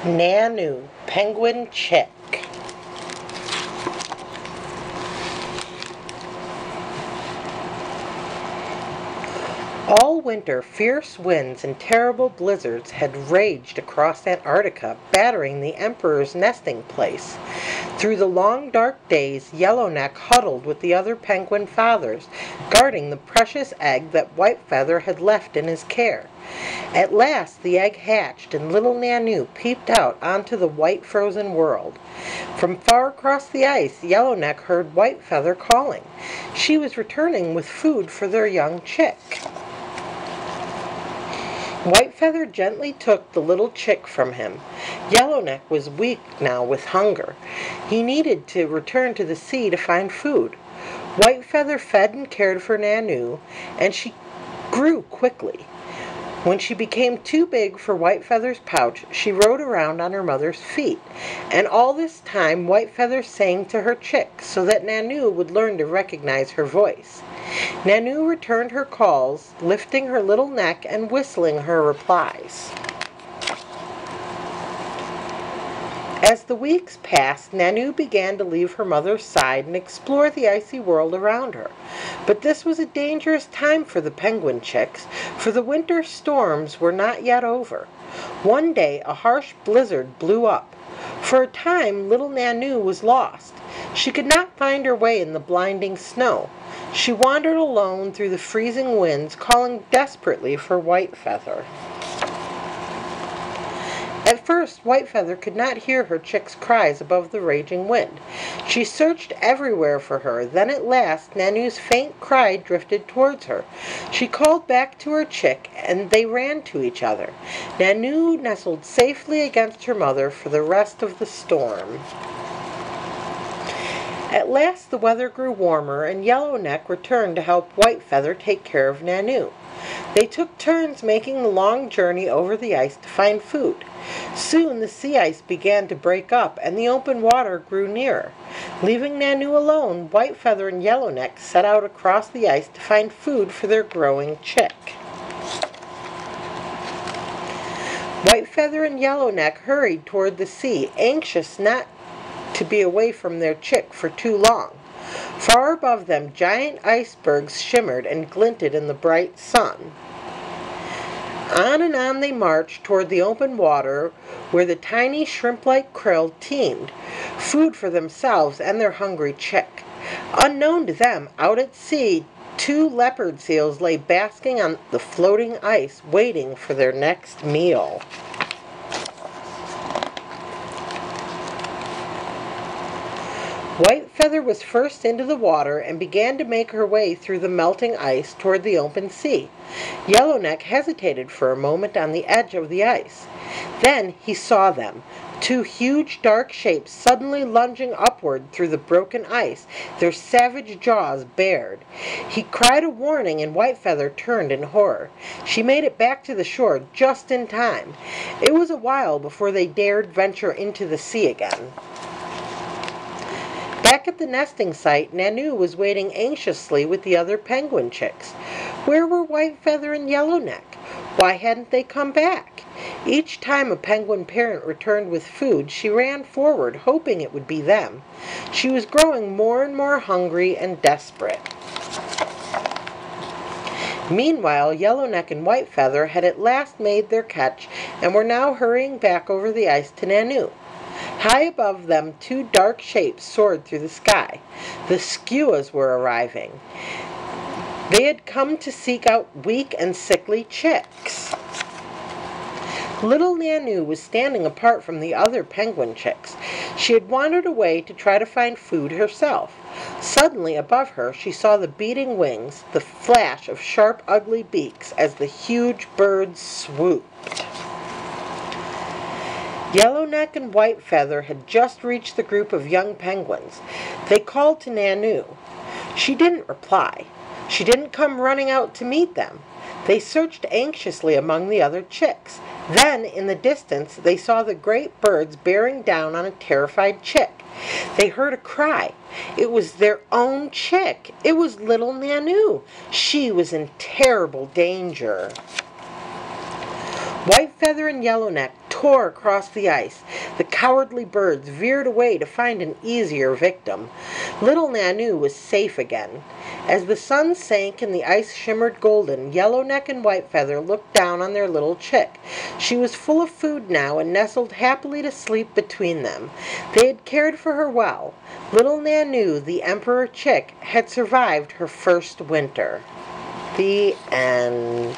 Nanu, penguin chick. All winter, fierce winds and terrible blizzards had raged across Antarctica, battering the Emperor's nesting place. Through the long dark days, Yellowneck huddled with the other penguin fathers, guarding the precious egg that Whitefeather had left in his care. At last the egg hatched, and little Nanu peeped out onto the white frozen world. From far across the ice, Yellowneck heard Whitefeather calling. She was returning with food for their young chick. Whitefeather gently took the little chick from him. Yellowneck was weak now with hunger. He needed to return to the sea to find food. Whitefeather fed and cared for Nanu, and she grew quickly. When she became too big for Whitefeather's pouch, she rode around on her mother's feet. And all this time Whitefeather sang to her chick so that Nanu would learn to recognize her voice. Nanu returned her calls, lifting her little neck and whistling her replies. As the weeks passed, Nanu began to leave her mother's side and explore the icy world around her. But this was a dangerous time for the penguin chicks, for the winter storms were not yet over. One day a harsh blizzard blew up. For a time, little Nanu was lost. She could not find her way in the blinding snow. She wandered alone through the freezing winds, calling desperately for Whitefeather. At first, Whitefeather could not hear her chick's cries above the raging wind. She searched everywhere for her. Then at last, Nanu's faint cry drifted towards her. She called back to her chick, and they ran to each other. Nanu nestled safely against her mother for the rest of the storm. At last the weather grew warmer, and Yellowneck returned to help Whitefeather take care of Nanu. They took turns making the long journey over the ice to find food. Soon the sea ice began to break up, and the open water grew nearer. Leaving Nanu alone, Whitefeather and Yellowneck set out across the ice to find food for their growing chick. Whitefeather and Yellowneck hurried toward the sea, anxious not to be away from their chick for too long. Far above them, giant icebergs shimmered and glinted in the bright sun. On and on they marched toward the open water where the tiny shrimp-like krill teemed, food for themselves and their hungry chick. Unknown to them, out at sea, 2 leopard seals lay basking on the floating ice, waiting for their next meal. Whitefeather was first into the water and began to make her way through the melting ice toward the open sea. Yellowneck hesitated for a moment on the edge of the ice. Then he saw them, 2 huge dark shapes suddenly lunging upward through the broken ice, their savage jaws bared. He cried a warning, and Whitefeather turned in horror. She made it back to the shore just in time. It was a while before they dared venture into the sea again. Back at the nesting site, Nanu was waiting anxiously with the other penguin chicks. Where were Whitefeather and Yellowneck? Why hadn't they come back? Each time a penguin parent returned with food, she ran forward, hoping it would be them. She was growing more and more hungry and desperate. Meanwhile, Yellowneck and Whitefeather had at last made their catch and were now hurrying back over the ice to Nanu. High above them, 2 dark shapes soared through the sky. The skuas were arriving. They had come to seek out weak and sickly chicks. Little Nanu was standing apart from the other penguin chicks. She had wandered away to try to find food herself. Suddenly, above her, she saw the beating wings, the flash of sharp, ugly beaks as the huge birds swooped. Yellowneck and Whitefeather had just reached the group of young penguins. They called to Nanu. She didn't reply. She didn't come running out to meet them. They searched anxiously among the other chicks. Then, in the distance, they saw the great birds bearing down on a terrified chick. They heard a cry. It was their own chick. It was little Nanu. She was in terrible danger. Whitefeather and Yellowneck tore across the ice. The cowardly birds veered away to find an easier victim. Little Nanu was safe again. As the sun sank and the ice shimmered golden, Yellowneck and Whitefeather looked down on their little chick. She was full of food now and nestled happily to sleep between them. They had cared for her well. Little Nanu, the emperor chick, had survived her first winter. The end.